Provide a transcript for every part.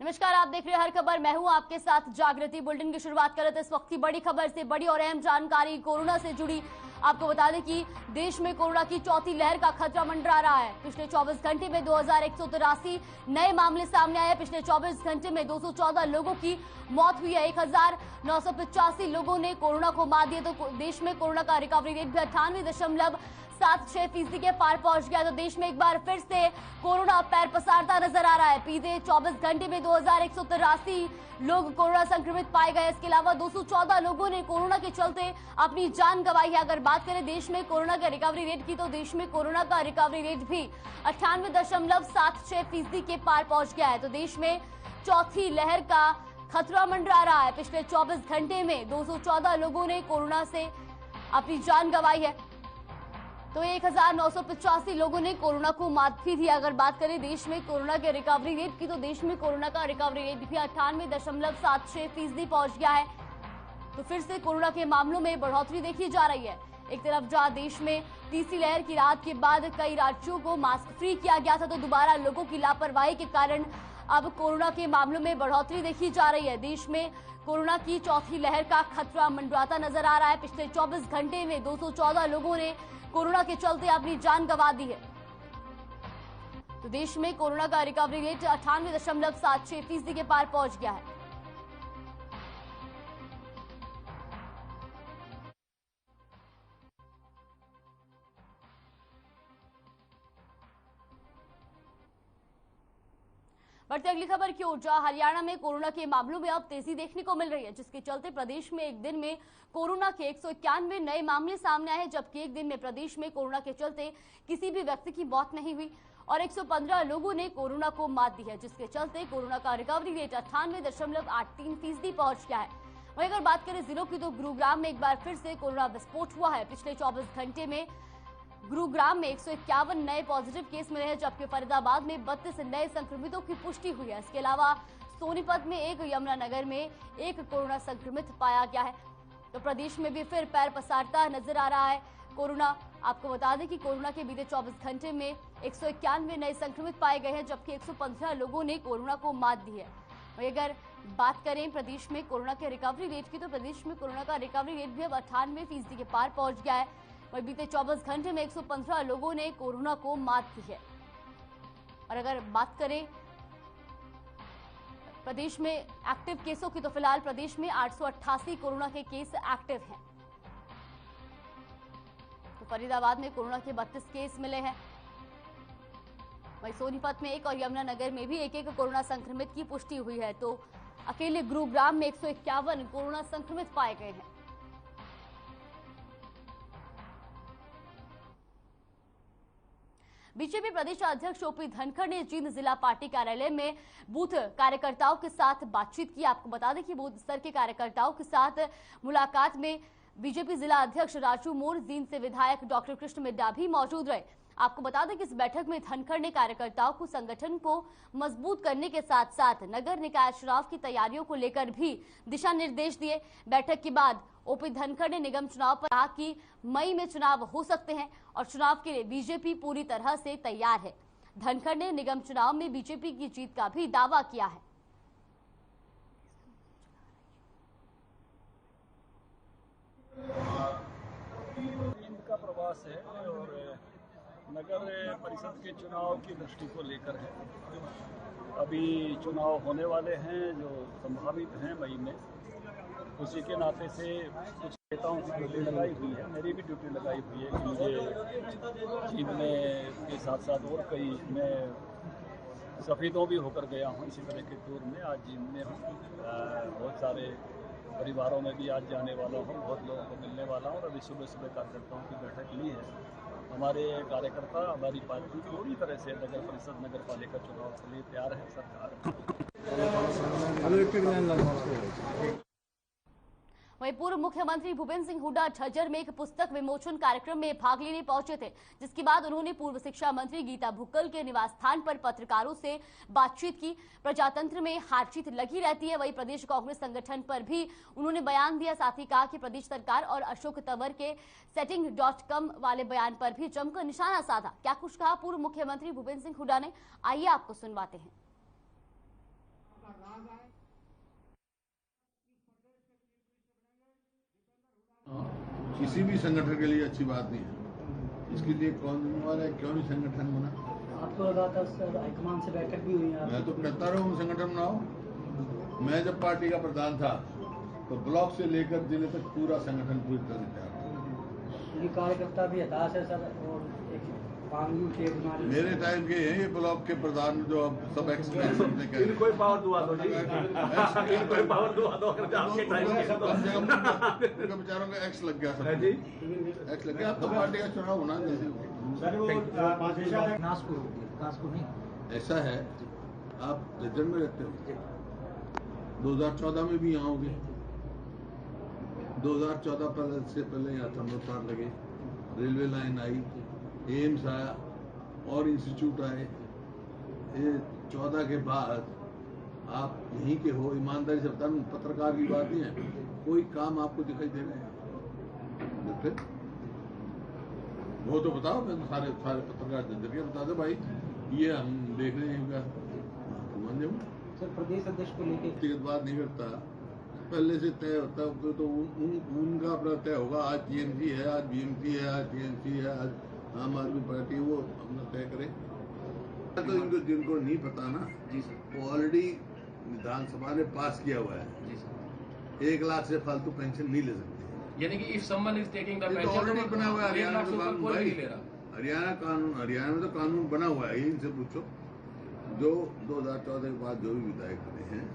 नमस्कार, आप देख रहे हैं हर खबर। मैं हूं आपके साथ जागृति। बुलेटिन की शुरुआत कर रहे थे इस वक्त की बड़ी खबर से। बड़ी और अहम जानकारी कोरोना से जुड़ी आपको बता दें कि देश में कोरोना की चौथी लहर का खतरा मंडरा रहा है। पिछले 24 घंटे में 2183 नए मामले सामने आए। पिछले 24 घंटे में 214 लोगों की मौत हुई है। 1985 लोगों ने कोरोना को मात दिया। तो देश में कोरोना का रिकवरी रेट भी 98.76% के पार पहुंच गया। तो देश में एक बार फिर से कोरोना पैर पसारता नजर आ रहा है। बीते 24 घंटे में 2183 लोग कोरोना संक्रमित पाए गए। इसके अलावा 214 लोगों ने कोरोना के चलते अपनी जान गंवाई है। अगर बात करें देश में कोरोना के रिकवरी रेट की, तो देश में कोरोना का रिकवरी रेट भी 98.76% के पार पहुंच गया है। तो देश में चौथी लहर का खतरा मंडरा रहा है। पिछले 24 घंटे में 214 लोगों ने कोरोना से अपनी जान गंवाई है। तो 1985 लोगों ने कोरोना को मात भी दी। अगर बात करें देश में कोरोना के रिकवरी रेट की, तो देश में कोरोना का रिकवरी रेट भी 98.76% पहुंच गया है। तो फिर से कोरोना के मामलों में बढ़ोतरी देखी जा रही है। एक तरफ जहां देश में तीसरी लहर की राहत के बाद कई राज्यों को मास्क फ्री किया गया था, तो दोबारा लोगों की लापरवाही के कारण अब कोरोना के मामलों में बढ़ोतरी देखी जा रही है। देश में कोरोना की चौथी लहर का खतरा मंडराता नजर आ रहा है। पिछले 24 घंटे में 214 लोगों ने कोरोना के चलते अपनी जान गंवा दी है। तो देश में कोरोना का रिकवरी रेट 98.76% के पार पहुंच गया है। बढ़ते अगली खबर की ओर, जहां हरियाणा में कोरोना के मामलों में अब तेजी देखने को मिल रही है, जिसके चलते प्रदेश में एक दिन में कोरोना के 191 नए मामले सामने आए, जबकि एक दिन में प्रदेश में कोरोना के चलते किसी भी व्यक्ति की मौत नहीं हुई और 115 लोगों ने कोरोना को मात दी है, जिसके चलते कोरोना का रिकवरी रेट 98.83% पहुंच गया है। वहीं अगर बात करें जिलों की, तो गुरुग्राम में एक बार फिर से कोरोना विस्फोट हुआ है। पिछले 24 घंटे में गुरुग्राम में 151 नए पॉजिटिव केस मिले हैं, जबकि फरीदाबाद में 32 नए संक्रमितों की पुष्टि हुई है। इसके अलावा सोनीपत में एक, यमुनानगर में एक कोरोना संक्रमित पाया गया है। तो प्रदेश में भी फिर पैर पसारता नजर आ रहा है कोरोना। आपको बता दें कि कोरोना के बीते 24 घंटे में 191 नए संक्रमित पाए गए हैं, जबकि 115 लोगों ने कोरोना को मात दी है। वहीं अगर बात करें प्रदेश में कोरोना के रिकवरी रेट की, तो प्रदेश में कोरोना का रिकवरी रेट भी अब 98% के पार पहुंच गया है। वहीं बीते 24 घंटे में 115 लोगों ने कोरोना को मात दी है। और अगर बात करें प्रदेश में एक्टिव केसों की, तो फिलहाल प्रदेश में 888 कोरोना के केस एक्टिव हैं। तो फरीदाबाद में कोरोना के 32 केस मिले हैं। वहीं सोनीपत में एक और यमुनानगर में भी एक कोरोना संक्रमित की पुष्टि हुई है। तो अकेले गुरुग्राम में 151 कोरोना संक्रमित पाए गए हैं। बीजेपी प्रदेश अध्यक्ष ओपी धनखड़ ने जींद जिला पार्टी कार्यालय में बूथ कार्यकर्ताओं के साथ बातचीत की। आपको बता दें कि बूथ स्तर के कार्यकर्ताओं के साथ मुलाकात में बीजेपी जिला अध्यक्ष राजू मोर, जींद से विधायक डॉक्टर कृष्ण मिड्डा भी मौजूद रहे। आपको बता दें कि इस बैठक में धनखड़ ने कार्यकर्ताओं को संगठन को मजबूत करने के साथ साथ नगर निकाय चुनाव की तैयारियों को लेकर भी दिशा निर्देश दिए। बैठक के बाद ओपी धनखड़ ने निगम चुनाव पर कहा कि मई में चुनाव हो सकते हैं और चुनाव के लिए बीजेपी पूरी तरह से तैयार है। धनखड़ ने निगम चुनाव में बीजेपी की जीत का भी दावा किया है। का प्रवास है और नगर परिषद के चुनाव की दृष्टि को लेकर है। अभी चुनाव होने वाले हैं जो संभावित हैं मई में। उसी के नाते से कुछ नेताओं की ड्यूटी लगाई हुई है, मेरी भी ड्यूटी लगाई हुई है कि मुझे जीतने के साथ साथ और कई, मैं सफेदों भी होकर गया हूँ इसी तरह के टूर में। आज जीतने हूँ, बहुत सारे परिवारों में भी आज जाने वाला हूँ, बहुत लोगों को मिलने वाला हूँ और अभी सुबह सुबह कार्यकर्ताओं की बैठक ली है। हमारे कार्यकर्ता, हमारी पार्टी पूरी तरह से नगर परिषद नगर पालिका चुनाव के लिए तैयार है। सरकार वहीं पूर्व मुख्यमंत्री भूपेंद्र सिंह हुड्डा झज्जर में एक पुस्तक विमोचन कार्यक्रम में भाग लेने पहुंचे थे, जिसके बाद उन्होंने पूर्व शिक्षा मंत्री गीता भुक्कल के निवास स्थान पर पत्रकारों से बातचीत की। प्रजातंत्र में हार जीत लगी रहती है। वहीं प्रदेश कांग्रेस संगठन पर भी उन्होंने बयान दिया। साथ ही कहा कि प्रदेश सरकार और अशोक तंवर के setting.com वाले बयान पर भी जमकर निशाना साधा। क्या कुछ कहा पूर्व मुख्यमंत्री भूपेंद्र सिंह हुड्डा ने, आइए आपको सुनवाते हैं। किसी भी संगठन के लिए अच्छी बात नहीं है। इसके लिए कौन जिम्मेवार है, क्यों नहीं संगठन बना? आपको लगा था सर हाईकमान से बैठक भी हुई है? मैं तो कहता रहा हूँ संगठन बनाओ। मैं जब पार्टी का प्रधान था तो ब्लॉक से लेकर जिले तक पूरा संगठन पूरी तरह से तैयार था। ये कार्यकर्ता भी हताश है सर, और एक मांग भी उठी है बीमारी। मेरे टाइम के हैं ये ब्लॉक के प्रधान जो अब सब एक्सपीरियंस कोई पावर दुआ दो जी, कोई पावर दुआ दो आपके टाइम के। उनके बेचारों का एक्स लग गया सब जी, एक्स लग गया। अब तो पार्टी का चुनाव होना जैसे नासपुर नहीं ऐसा है। आप रिजल्ट में रहते हो, 2014 में भी यहाँ होंगे। 2014 से पहले यहाँ थर्मल प्लांट लगे, रेलवे लाइन आई, एम्स आया और इंस्टीट्यूट आए। ये 14 के बाद आप यहीं के हो, ईमानदारी से बता, पत्रकार की बात नहीं है, कोई काम आपको दिखाई दे रहा है तो फिर वो तो बताओ। मैं तो सारे पत्रकार जरिए बता दो भाई ये हम देख रहे हैं मान जाऊँ। सर प्रदेश अध्यक्ष को लेकर व्यक्तिगत बात नहीं करता, पहले से तय होता तो उनका अपना तय होगा। आज टीएमसी है, आज बीएमसी है, आज टीएमसी है, आज आम आदमी पार्टी, वो अपना तय करे। तो इनको जिनको नहीं पता ना जी सर, वो ऑलरेडी विधानसभा ने पास किया हुआ है जी सर, 1 लाख से फालतू पेंशन नहीं ले सकते। यानी कि if someone is taking the pension already बना हुआ है हरियाणा में कानून भाई। ले रहा हरियाणा में तो कानून बना हुआ है। इनसे पूछो जो 2014 के बाद जो भी विधायक बने हैं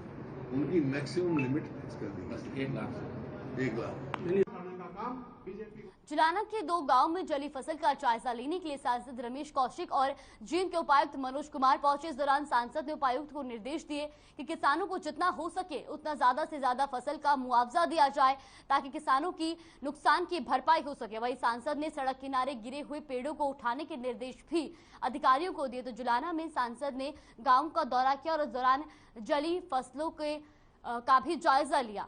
उनकी मैक्सिमम लिमिट फिक्स कर दी बस 1 लाख 1 लाख। जुलाना के 2 गांव में जली फसल का जायजा लेने के लिए सांसद रमेश कौशिक और जींद के उपायुक्त मनोज कुमार पहुंचे। इस दौरान सांसद ने उपायुक्त को निर्देश दिए कि किसानों को जितना हो सके उतना ज्यादा से ज्यादा फसल का मुआवजा दिया जाए ताकि किसानों की नुकसान की भरपाई हो सके। वहीं सांसद ने सड़क किनारे गिरे हुए पेड़ों को उठाने के निर्देश भी अधिकारियों को दिए। तो जुलाना में सांसद ने गाँव का दौरा किया और इस दौरान जली फसलों का भी जायजा लिया।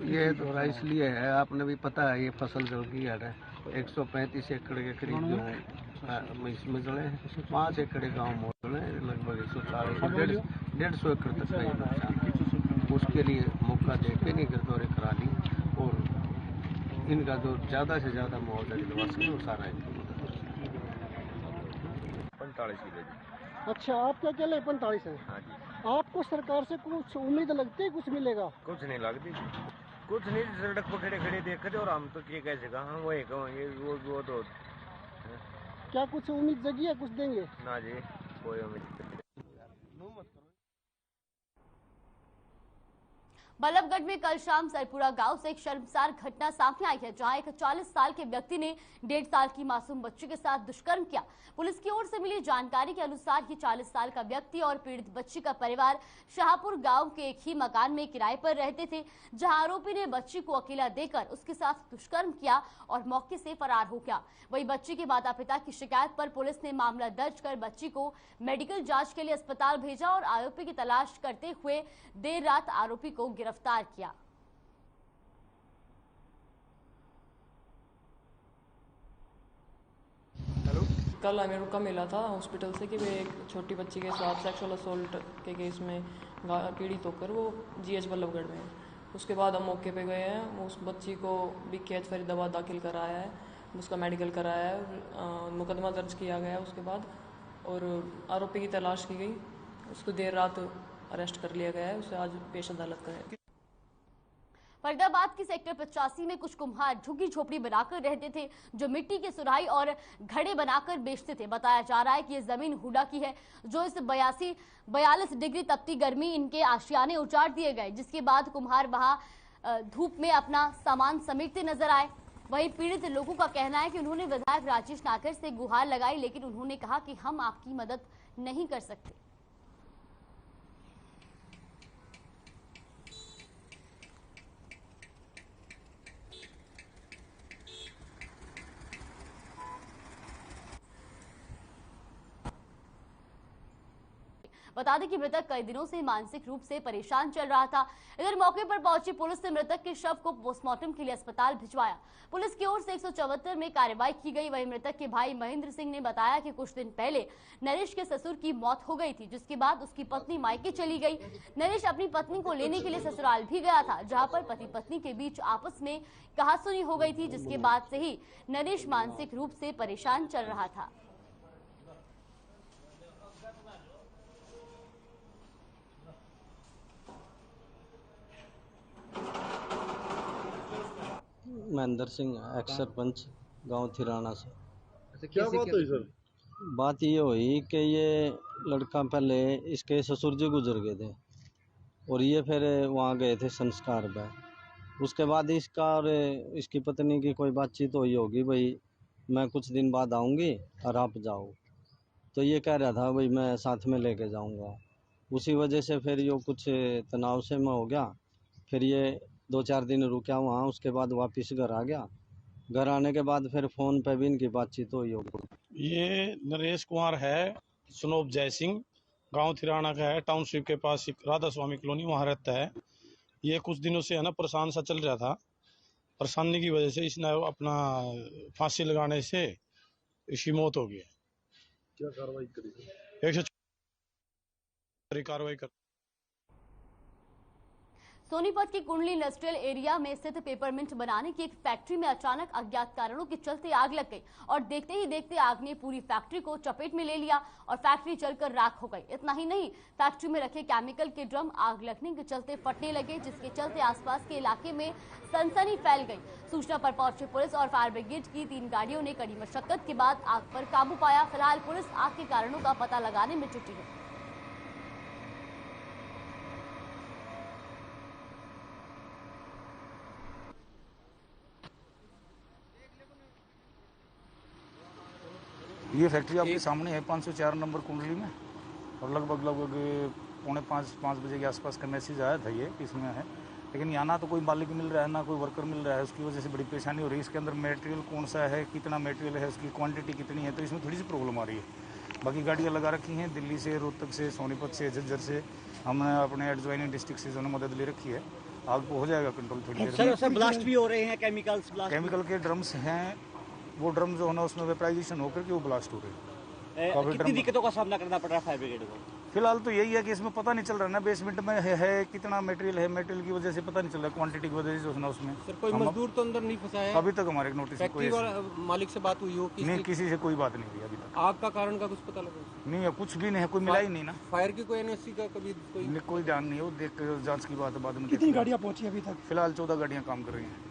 ये दौरा इसलिए है, आपने भी पता है ये फसल जल गई है 135 एकड़ के करीब जो है इसमें जले हैं। 5 एकड़ गाँव मोड़ है, लगभग 140 150 एकड़ तक का ये नुकसान। उसके लिए मौका दे के नहीं कर दौरे करा ली और इनका जो ज़्यादा से ज़्यादा मुआवजा दिलवा सके वो सारा इनको मदद। 45 किलो। अच्छा, आपका क्या ले 45 है? हाँ जी। आपको सरकार से कुछ उम्मीद लगती है कुछ मिलेगा? कुछ नहीं लगती, कुछ नहीं। सड़क पर खड़े खड़े देखते और हम तो ये कैसे कहा वो एक ये वो तो क्या कुछ उम्मीद जगी है, कुछ देंगे? ना जी, कोई उम्मीद। बल्लभगढ़ में कल शाम सरपुरा गांव से एक शर्मसार घटना सामने आई है, जहां एक 40 साल के व्यक्ति ने 1.5 साल की मासूम बच्ची के साथ दुष्कर्म किया। पुलिस की ओर से मिली जानकारी के अनुसार ये 40 साल का व्यक्ति और पीड़ित बच्ची का परिवार शाहपुर गांव के एक ही मकान में किराए पर रहते थे, जहां आरोपी ने बच्ची को अकेला देकर उसके साथ दुष्कर्म किया और मौके से फरार हो गया। वहीं बच्ची के माता पिता की शिकायत पर पुलिस ने मामला दर्ज कर बच्ची को मेडिकल जांच के लिए अस्पताल भेजा और आरोपी की तलाश करते हुए देर रात आरोपी को गिरफ्तार किया। कल हमें रुका मिला था हॉस्पिटल से कि वे एक छोटी बच्ची के साथ सेक्सुअल असोल्ट के केस में पीड़ित होकर वो जीएच बल्लभगढ़ में है। उसके बाद हम मौके पे गए हैं, उस बच्ची को बीकेएच फरीदाबाद दाखिल कराया है, उसका मेडिकल कराया है, मुकदमा दर्ज किया गया उसके बाद और आरोपी की तलाश की गई। उसको देर रात अरेस्ट कर लिया गया है, उसे आज पेश अदालत कराया। फरीदाबाद की सेक्टर 85 में कुछ कुम्हार झुग्गी झोपड़ी बनाकर रहते थे, जो मिट्टी की सुराही और घड़े बनाकर बेचते थे। बताया जा रहा है कि ये जमीन हुडा की है, जो इस 42 डिग्री तपती गर्मी इनके आशियाने उजाड़ दिए गए, जिसके बाद कुम्हार वहां धूप में अपना सामान समेटते नजर आए। वहीं पीड़ित लोगों का कहना है कि उन्होंने विधायक राजेश नागर से गुहार लगाई, लेकिन उन्होंने कहा कि हम आपकी मदद नहीं कर सकते। बता दें कि मृतक कई दिनों से मानसिक रूप से परेशान चल रहा था। इधर मौके पर पहुंची पुलिस ने मृतक के शव को पोस्टमार्टम के लिए अस्पताल भिजवाया। पुलिस की ओर से 174 में कार्रवाई की गई। वहीं मृतक के भाई महेंद्र सिंह ने बताया कि कुछ दिन पहले नरेश के ससुर की मौत हो गई थी, जिसके बाद उसकी पत्नी मायके चली गई। नरेश अपनी पत्नी को लेने के लिए ससुराल भी गया था, जहां पर पति पत्नी के बीच आपस में कहासुनी हो गई थी, जिसके बाद से ही नरेश मानसिक रूप से परेशान चल रहा था। महेंद्र सिंह, एक्स सरपंच, गांव थिराना से। क्या बात हुई सर? बात ये हुई कि ये लड़का पहले इसके ससुर जी गुजर गए थे और ये फिर वहाँ गए थे संस्कार पे। उसके बाद इसका और इसकी पत्नी की कोई बातचीत हुई होगी, भाई मैं कुछ दिन बाद आऊँगी और आप जाओ। तो ये कह रहा था भाई मैं साथ में लेके जाऊँगा। उसी वजह से फिर ये कुछ तनाव से में हो गया। फिर ये 2-4 दिन रुका वहाँ, उसके बाद वापस घर आ गया। घर आने के बाद फिर फ़ोन पे भी इनकी बातचीत हुई होगी। ये नरेश कुमार है, सुनोप जय सिंह, गांव थिराना का है। टाउनशिप के पास एक राधा स्वामी कॉलोनी वहाँ रहता है। ये कुछ दिनों से है ना परेशान सा चल रहा था। परेशानी की वजह से इसने अपना फांसी लगाने से इसकी मौत हो गई। क्या कार्रवाई करी? 104 कार्रवाई कर। सोनीपत की कुंडली इंडस्ट्रियल एरिया में स्थित पेपरमिंट बनाने की एक फैक्ट्री में अचानक अज्ञात कारणों के चलते आग लग गई और देखते ही देखते आग ने पूरी फैक्ट्री को चपेट में ले लिया और फैक्ट्री जलकर राख हो गई। इतना ही नहीं, फैक्ट्री में रखे केमिकल के ड्रम आग लगने के चलते फटने लगे, जिसके चलते आसपास के इलाके में सनसनी फैल गई। सूचना पर पहुंची पुलिस और फायर ब्रिगेड की 3 गाड़ियों ने कड़ी मशक्कत के बाद आग पर काबू पाया। फिलहाल पुलिस आग के कारणों का पता लगाने में जुटी है। ये फैक्ट्री आपके सामने है 504 नंबर कुंडली में और लगभग 4:45-5 बजे के आसपास का मैसेज आया था ये इसमें है। लेकिन यहाँ ना तो कोई मालिक मिल रहा है ना कोई वर्कर मिल रहा है। उसकी वजह से बड़ी परेशानी हो रही है। इसके अंदर मटेरियल कौन सा है, कितना मटेरियल है, उसकी क्वांटिटी कितनी है, तो इसमें थोड़ी सी प्रॉब्लम आ रही है। बाकी गाड़ियाँ लगा रखी हैं दिल्ली से, रोहतक से, सोनीपत से, झज्जर से। हमने अपने एडजॉइनिंग डिस्ट्रिक्ट से जो हो मदद ले रखी है। आग को हो जाएगा कंट्रोल थोड़ी देर में। सर ब्लास्ट भी हो रहे हैं, केमिकल के ड्रम्स हैं, वो ड्रम जो है ना उसमें वेपराइजेशन होकर के वो ब्लास्ट हो रहे हैं। कितनी दिक्कतों का सामना करना पड़ रहा है फायर ब्रिगेड को? फिलहाल तो यही है कि इसमें पता नहीं चल रहा है ना बेसमेंट में है कितना मटेरियल है। मटेरियल की वजह से पता नहीं चल रहा, क्वांटिटी की वजह से जो है ना उसमें। सर कोई मजदूर तो अंदर नहीं फंसा है अभी तक? हमारे नोटिस फैक्ट्री मालिक से बात हुई हो? नहीं, किसी से कोई बात नहीं हुई अभी तक। आग का कारण का कुछ पता लगा? नहीं है, कुछ भी नहीं है, कोई मिला ही नहीं ना। फायर की कोई एनओसी का कभी कोई ध्यान नहीं है, वो देख जांच की बात है बाद में। कितनी गाड़ियाँ पहुंची अभी तक? फिलहाल 14 गाड़ियाँ काम कर रही हैं।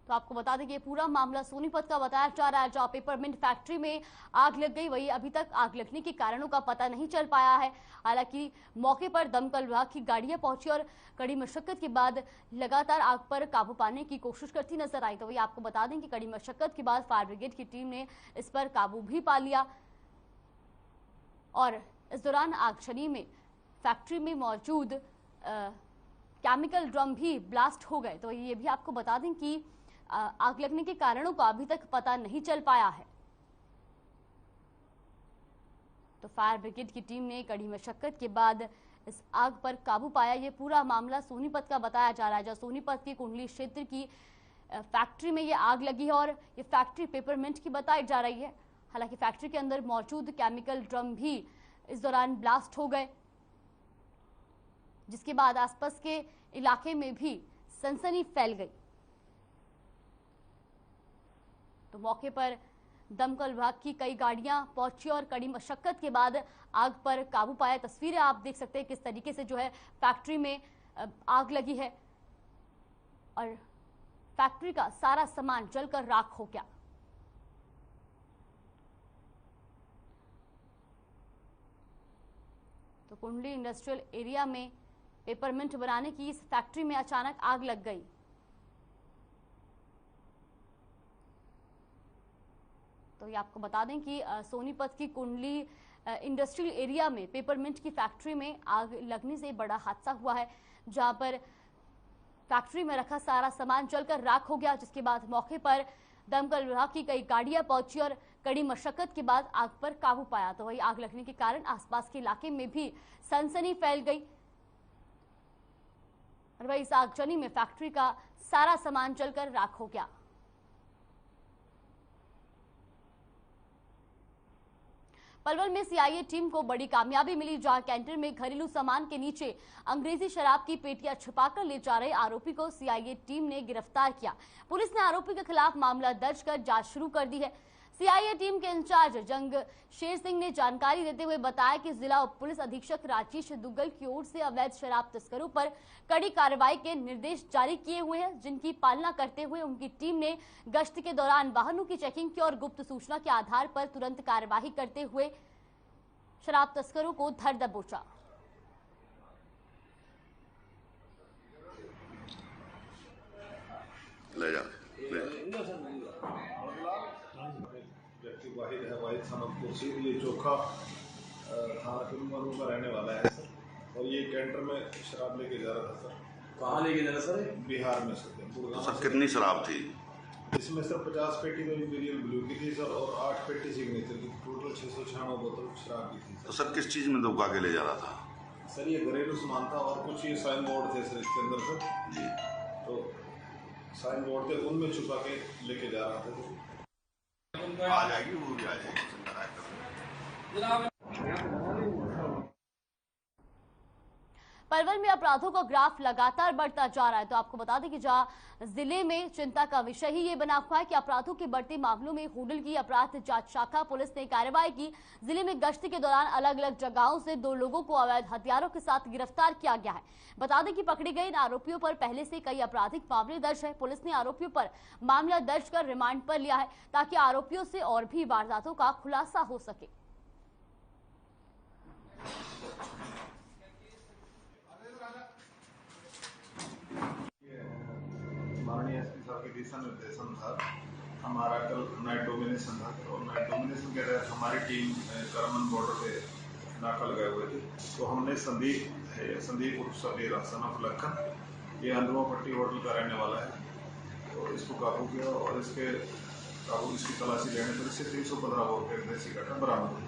तो आपको बता दें कि ये पूरा मामला सोनीपत का बताया जा रहा है, जहां पेपरमिंट फैक्ट्री में आग लग गई। वही अभी तक आग लगने के कारणों का पता नहीं चल पाया है। हालांकि मौके पर दमकल विभाग की गाड़ियां पहुंची और कड़ी मशक्कत के बाद लगातार आग पर काबू पाने की कोशिश करती नजर आई। तो वही आपको बता दें कि कड़ी मशक्कत के बाद फायर ब्रिगेड की टीम ने इस पर काबू भी पा लिया और इस दौरान आगजनी में फैक्ट्री में मौजूद केमिकल ड्रम भी ब्लास्ट हो गए। तो ये भी आपको बता दें कि आग लगने के कारणों का अभी तक पता नहीं चल पाया है। तो फायर ब्रिगेड की टीम ने कड़ी मशक्कत के बाद इस आग पर काबू पाया। ये पूरा मामला सोनीपत का बताया जा रहा है, जहां सोनीपत के कुंडली क्षेत्र की फैक्ट्री में ये आग लगी है और ये फैक्ट्री पेपरमिंट की बताई जा रही है। हालांकि फैक्ट्री के अंदर मौजूद केमिकल ड्रम भी इस दौरान ब्लास्ट हो गए, जिसके बाद आसपास के इलाके में भी सनसनी फैल गई। तो मौके पर दमकल विभाग की कई गाड़ियां पहुंची और कड़ी मशक्कत के बाद आग पर काबू पाया। तस्वीरें आप देख सकते हैं किस तरीके से जो है फैक्ट्री में आग लगी है और फैक्ट्री का सारा सामान जलकर राख हो गया। तो कुंडली इंडस्ट्रियल एरिया में पेपरमिंट बनाने की इस फैक्ट्री में अचानक आग लग गई। तो ये आपको बता दें कि सोनीपत की कुंडली इंडस्ट्रियल एरिया में पेपरमिंट की फैक्ट्री में आग लगने से बड़ा हादसा हुआ है, जहां पर फैक्ट्री में रखा सारा सामान जलकर राख हो गया, जिसके बाद मौके पर दमकल विभाग की कई गाड़ियां पहुंची और कड़ी मशक्कत के बाद आग पर काबू पाया। तो वही आग लगने के कारण आसपास के इलाके में भी सनसनी फैल गई और वही इस आगजनी में फैक्ट्री का सारा सामान जलकर राख हो गया। पलवल में सीआईए टीम को बड़ी कामयाबी मिली, जहां कैंटीन में घरेलू सामान के नीचे अंग्रेजी शराब की पेटियां छिपाकर ले जा रहे आरोपी को सीआईए टीम ने गिरफ्तार किया। पुलिस ने आरोपी के खिलाफ मामला दर्ज कर जांच शुरू कर दी है। सीआईए टीम के इंचार्ज जंगशेर सिंह ने जानकारी देते हुए बताया कि जिला उप पुलिस अधीक्षक राजेश दुग्गल की ओर से अवैध शराब तस्करों पर कड़ी कार्रवाई के निर्देश जारी किए हुए हैं, जिनकी पालना करते हुए उनकी टीम ने गश्त के दौरान वाहनों की चेकिंग की और गुप्त सूचना के आधार पर तुरंत कार्यवाही करते हुए शराब तस्करों को धर दबोचा। व्यक्ति वाहिद है, वाहिद सनतपुर से, ये चोखा थाना कुरुमरू का रहने वाला है सर, और ये कैंटर में शराब लेके जा रहा था सर। कहाँ लेके जा रहा सर? बिहार में सर। तो सर कितनी शराब थी? इसमें सर 50 पेटी तो इंपीरियल ब्लू की थी सर, और 8 पेटी सिग्नेचर की, टोटल 696 बोतल शराब की थी। तो सर किस चीज में धोखा के ले जा रहा था? सर ये घरेलू सामान था और कुछ ये साइन बोर्ड थे सर इसके अंदर सर जी, तो साइन बोर्ड थे, उनमें छुपा के लेके जा रहा था। आ जाएगी, वो भी आ जाएगी। पलवल में अपराधों का ग्राफ लगातार बढ़ता जा रहा है। तो आपको बता दें कि जहां जिले में चिंता का विषय ही ये बना हुआ है कि अपराधों के बढ़ते मामलों में होडल की अपराध जांच शाखा पुलिस ने कार्रवाई की। जिले में गश्त के दौरान अलग अलग जगहों से 2 लोगों को अवैध हथियारों के साथ गिरफ्तार किया गया है। बता दें कि पकड़े गए इन आरोपियों पर पहले से कई आपराधिक मामले दर्ज है। पुलिस ने आरोपियों पर मामला दर्ज कर रिमांड पर लिया है, ताकि आरोपियों से और भी वारदातों का खुलासा हो सके। माननीय एसपी साहब के दिशा निर्देशन था, हमारा कल नाइट डोमिनेशन था, और नाइट डोमिनेशन के तहत हमारी टीम करमन बॉर्डर पे नाका लगाए हुए थे। तो हमने संदीप उर्फ सबीर सन ऑफ लखन, ये अंदुआ पट्टी होटल का रहने वाला है, तो इसको काबू किया और इसकी तलाशी लेने पर इससे 315 बोर के देसी कट्टा बरामद हुआ।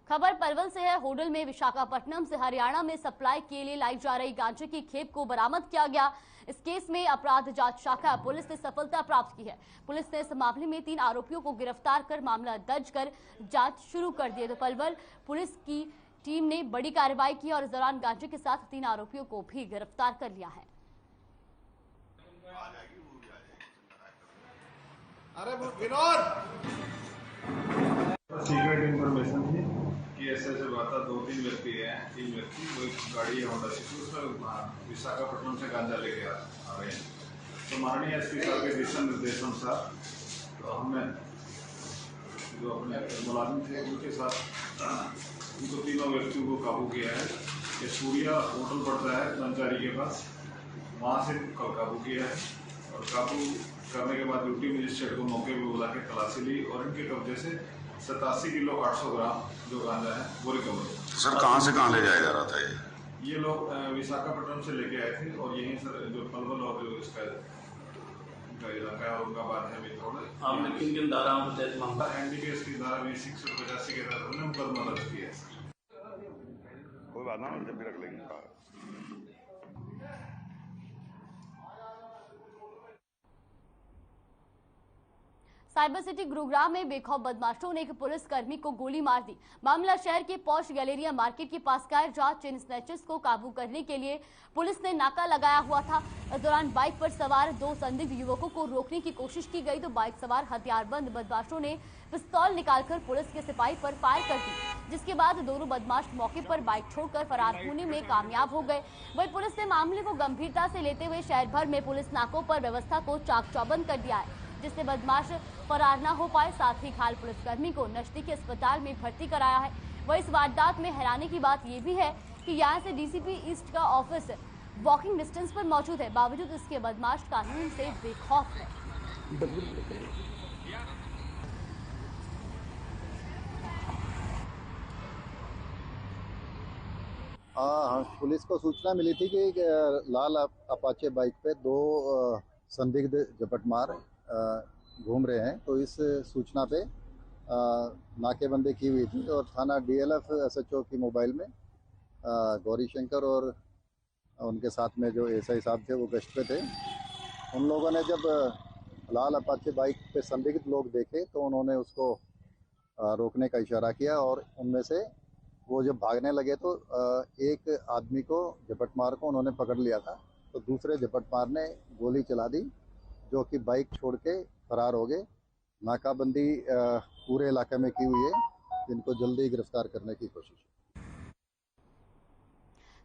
खबर पलवल से है। होडल में विशाखापट्टनम से हरियाणा में सप्लाई के लिए लाई जा रही गांजे की खेप को बरामद किया गया। इस केस में अपराध जांच शाखा पुलिस ने सफलता प्राप्त की है। पुलिस ने इस मामले में 3 आरोपियों को गिरफ्तार कर मामला दर्ज कर जांच शुरू कर दी है। तो पलवल पुलिस की टीम ने बड़ी कार्रवाई की और इस दौरान गांजे के साथ 3 आरोपियों को भी गिरफ्तार कर लिया है। अरे विनोद, सीक्रेट इंफॉर्मेशन थी कि ऐसे बात था, 2-3 व्यक्ति हैं, 3 व्यक्ति, वो एक गाड़ी है होंडा सिटी, उसमें विशाखापट्टनम से गांजा लेके आ रहे हैं। तो माननीय एसपी साहब के दिशा निर्देशन था, तो हमने जो अपने मुलाजिम थे उनके साथ उनको 3 व्यक्तियों को काबू किया है। ये सूर्या होटल पड़ता है पंचारी के पास, वहाँ से कल काबू किया है, और काबू करने के बाद ड्यूटी मजिस्ट्रेट को मौके पर बुला के तलाशी ली और इनके कब्जे से 87 किलो 800 ग्राम जो गांजा है वो रिकवर। सर कहाँ से कहाँ ले जाया जा रहा था ये लोग विशाखापट्टनम से लेके आए थे, और यहीं सर जो पलवल और जो इसका इलाका है उनका बात है भी थोड़ा। आपने किन धाराओं के तहत मामला? एनडीपीएस की धारा 685 के तहत हमने मुकदमा दर्ज किया है। कोई बात ना, जब भी रख लेंगे। साइबर सिटी गुरुग्राम में बेखौफ बदमाशों ने एक पुलिस कर्मी को गोली मार दी। मामला शहर के पॉश गैलेरिया मार्केट के पास का है, जहां चेन स्नैचर्स को काबू करने के लिए पुलिस ने नाका लगाया हुआ था। इस दौरान बाइक पर सवार 2 संदिग्ध युवकों को रोकने की कोशिश की गई, तो बाइक सवार हथियारबंद बदमाशों ने पिस्तौल निकालकर पुलिस के सिपाही पर फायर कर दी, जिसके बाद दोनों बदमाश मौके पर बाइक छोड़कर फरार होने में कामयाब हो गए। वहीं पुलिस ने मामले को गंभीरता से लेते हुए शहर भर में पुलिस नाकों पर व्यवस्था को चाक चौबंद कर दिया है, जिससे बदमाश फरार न हो पाए। साथ ही घायल पुलिसकर्मी को नजदीकी अस्पताल में भर्ती कराया है। वहीं इस वारदात में हैरानी की बात यह भी है कि यहाँ से डीसीपी ईस्ट का ऑफिस वॉकिंग डिस्टेंस पर मौजूद है, बावजूद इसके बदमाश कानून से बेखौफ है। हाँ, पुलिस को सूचना मिली थी कि एक लाल अपाचे बाइक पे दो संदिग्ध झपटमार घूम रहे हैं। तो इस सूचना पे नाकेबंदी की हुई थी और थाना DLF SHO की मोबाइल में गौरी शंकर और उनके साथ में जो SI साहब थे वो गश्त पे थे। उन लोगों ने जब लाल अपाचे बाइक पे संदिग्ध लोग देखे तो उन्होंने उसको रोकने का इशारा किया और उनमें से वो जब भागने लगे तो एक आदमी को झपटमार को उन्होंने पकड़ लिया था। तो दूसरे झपटमार ने गोली चला दी जो कि बाइक छोड़ के फरार हो गए। नाकाबंदी पूरे इलाके में की हुई है, जिनको जल्दी गिरफ्तार करने की कोशिश।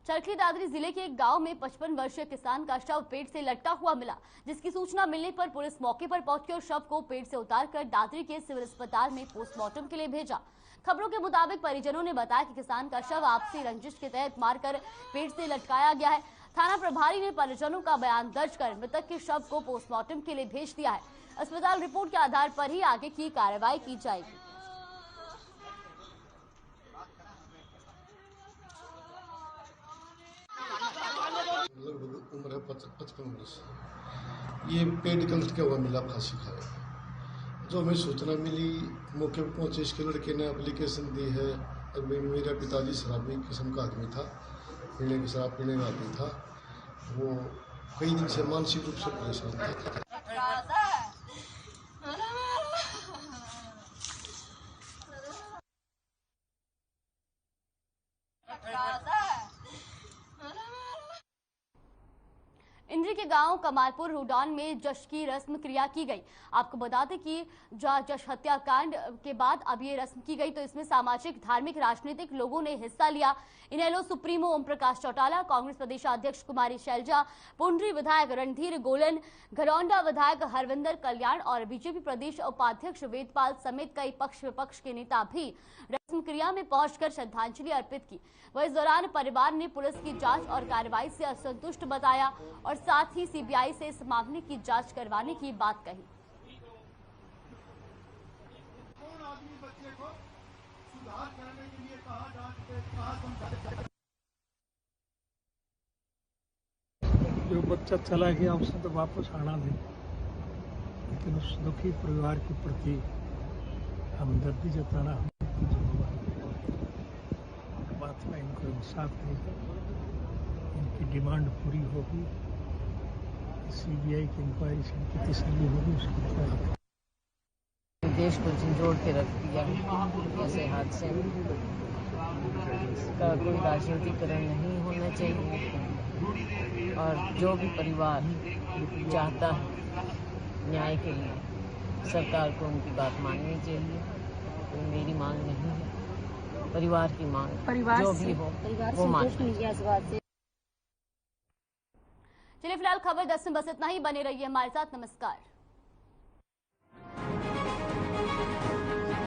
चरखी दादरी जिले के एक गांव में 55 वर्षीय किसान का शव पेड़ से लटका हुआ मिला, जिसकी सूचना मिलने पर पुलिस मौके पर पहुंची और शव को पेड़ से उतारकर दादरी के सिविल अस्पताल में पोस्टमार्टम के लिए भेजा। खबरों के मुताबिक परिजनों ने बताया कि किसान का शव आपसी रंजिश के तहत मारकर पेड़ से लटकाया गया है। थाना प्रभारी ने परिजनों का बयान दर्ज कर मृतक के शव को पोस्टमार्टम के लिए भेज दिया है। अस्पताल रिपोर्ट के आधार पर ही आगे की कार्रवाई की जाएगी। लगभग उम्र है 55 वर्ष। ये पेड़ का लटका हुआ मिला फांसी खाए। जो हमें सूचना मिली मौके पर पहुंचे, इसके लड़के ने एप्लीकेशन दी है। और मेरा पिताजी शराबी किस्म का आदमी था, शराब पीने का आदमी था। वो कई दिन से मानसिक रूप से परेशान था। इंद्री के गांव कमालपुर रूडान में जश की रस्म क्रिया की गई। आपको बता दें कि जश हत्याकांड के बाद अब ये रस्म की गई, तो इसमें सामाजिक, धार्मिक, राजनीतिक लोगों ने हिस्सा लिया। इनेलो सुप्रीमो ओम प्रकाश चौटाला, कांग्रेस प्रदेशाध्यक्ष कुमारी शैलजा, पुंडरी विधायक रणधीर गोलन, घरौंडा विधायक हरविंदर कल्याण और बीजेपी प्रदेश उपाध्यक्ष वेदपाल समेत कई पक्ष विपक्ष के नेता भी रस्म क्रिया में पहुंचकर श्रद्धांजलि अर्पित की। वह इस दौरान परिवार ने पुलिस की जांच और कार्रवाई से असंतुष्ट बताया और साथ ही CBI से इस मामले की जांच करवाने की बात कही। जो बच्चा चला गया उसे तो वापस आना नहीं, लेकिन उस दुखी परिवार के प्रति हमदर्दी जताना हमकी जिम्मेवारी। बात में इनको इंसाफ मिलेगा, इनकी डिमांड पूरी होगी, CBI की इंक्वायरी से इनकी तसल्ली होगी, उसके बाद देश को झंझोड़ के रख दिया ऐसे हादसे में। इसका कोई राजनीतिकरण नहीं होना चाहिए और जो भी परिवार चाहता है न्याय के लिए सरकार को उनकी बात माननी चाहिए। तो मेरी मांग नहीं है, परिवार की मांग, परिवार जो भी हो वो मांग। चलिए फिलहाल खबर 10 में बस इतना ही। बने रहिए हमारे साथ। नमस्कार।